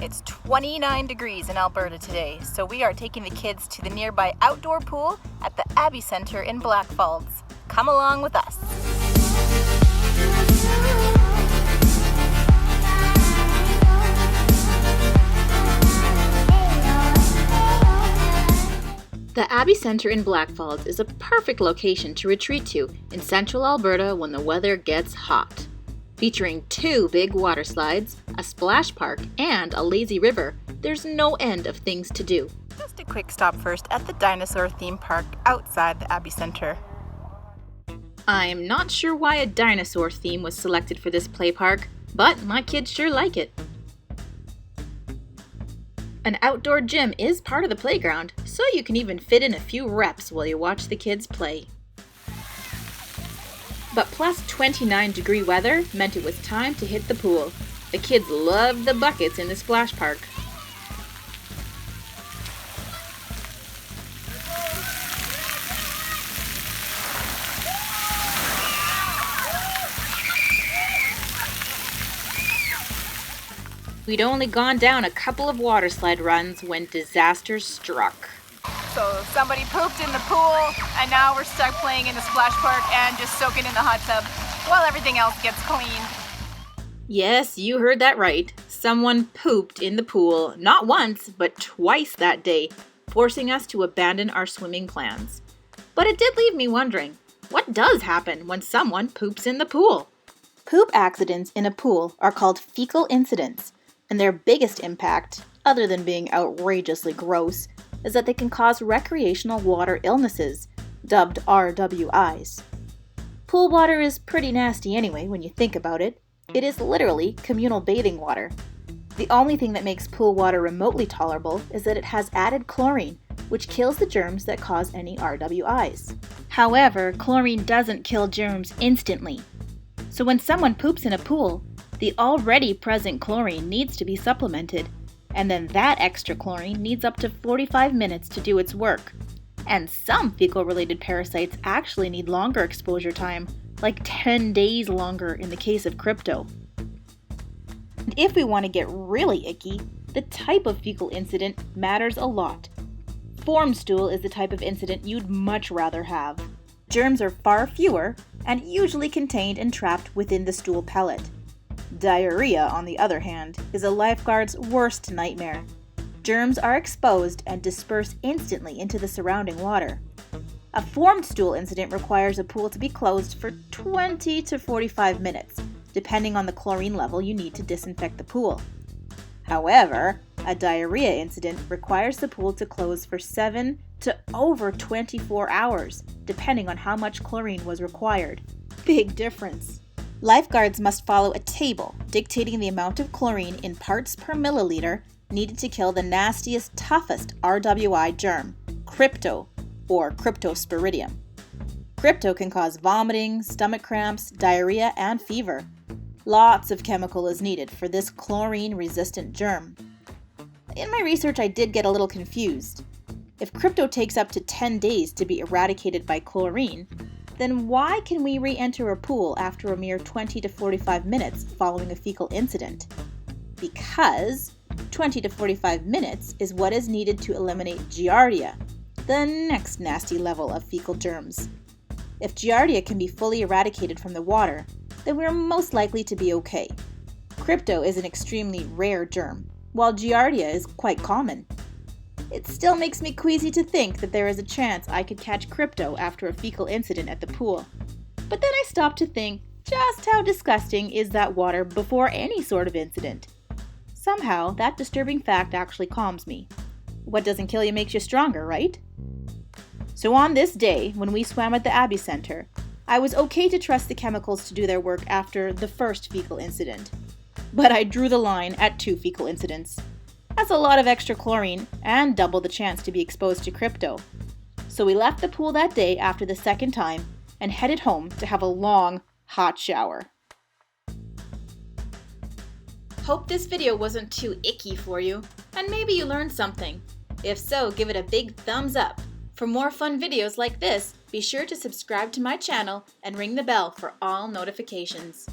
It's 29 degrees in Alberta today, so we are taking the kids to the nearby outdoor pool at the Abbey Center in Blackfalds. Come along with us. The Abbey Centre in Blackfalds is a perfect location to retreat to in central Alberta when the weather gets hot. Featuring 2 big water slides, a splash park, and a lazy river, there's no end of things to do. Just a quick stop first at the dinosaur theme park outside the Abbey Centre. I'm not sure why a dinosaur theme was selected for this play park, but my kids sure like it. An outdoor gym is part of the playground, so you can even fit in a few reps while you watch the kids play. But plus 29-degree weather meant it was time to hit the pool. The kids loved the buckets in the splash park. We'd only gone down a couple of water slide runs when disaster struck. So somebody pooped in the pool, and now we're stuck playing in the splash park and just soaking in the hot tub while everything else gets cleaned. Yes, you heard that right. Someone pooped in the pool, not once, but twice that day, forcing us to abandon our swimming plans. But it did leave me wondering, what does happen when someone poops in the pool? Poop accidents in a pool are called fecal incidents, and their biggest impact, other than being outrageously gross, is that they can cause recreational water illnesses, dubbed RWIs. Pool water is pretty nasty anyway when you think about it. It is literally communal bathing water. The only thing that makes pool water remotely tolerable is that it has added chlorine, which kills the germs that cause any RWIs. However, chlorine doesn't kill germs instantly. So when someone poops in a pool, the already present chlorine needs to be supplemented, and then that extra chlorine needs up to 45 minutes to do its work. And some fecal-related parasites actually need longer exposure time, like 10 days longer in the case of crypto. And if we want to get really icky, the type of fecal incident matters a lot. Form stool is the type of incident you'd much rather have. Germs are far fewer and usually contained and trapped within the stool pellet. Diarrhea, on the other hand, is a lifeguard's worst nightmare. Germs are exposed and disperse instantly into the surrounding water. A formed stool incident requires a pool to be closed for 20 to 45 minutes, depending on the chlorine level you need to disinfect the pool. However, a diarrhea incident requires the pool to close for 7 to over 24 hours, depending on how much chlorine was required. Big difference. Lifeguards must follow a table dictating the amount of chlorine in parts per milliliter needed to kill the nastiest, toughest RWI germ, crypto, or cryptosporidium. Crypto can cause vomiting, stomach cramps, diarrhea, and fever. Lots of chemical is needed for this chlorine-resistant germ. In my research, I did get a little confused. If crypto takes up to 10 days to be eradicated by chlorine, then why can we re-enter a pool after a mere 20 to 45 minutes following a fecal incident? Because 20 to 45 minutes is what is needed to eliminate Giardia, the next nasty level of fecal germs. If Giardia can be fully eradicated from the water, then we're most likely to be okay. Crypto is an extremely rare germ, while Giardia is quite common. It still makes me queasy to think that there is a chance I could catch crypto after a fecal incident at the pool. But then I stop to think, just how disgusting is that water before any sort of incident? Somehow, that disturbing fact actually calms me. What doesn't kill you makes you stronger, right? So on this day, when we swam at the Abbey Centre, I was okay to trust the chemicals to do their work after the first fecal incident. But I drew the line at 2 fecal incidents. That's a lot of extra chlorine and double the chance to be exposed to crypto. So we left the pool that day after the second time and headed home to have a long, hot shower. Hope this video wasn't too icky for you, and maybe you learned something. If so, give it a big thumbs up. For more fun videos like this, be sure to subscribe to my channel and ring the bell for all notifications.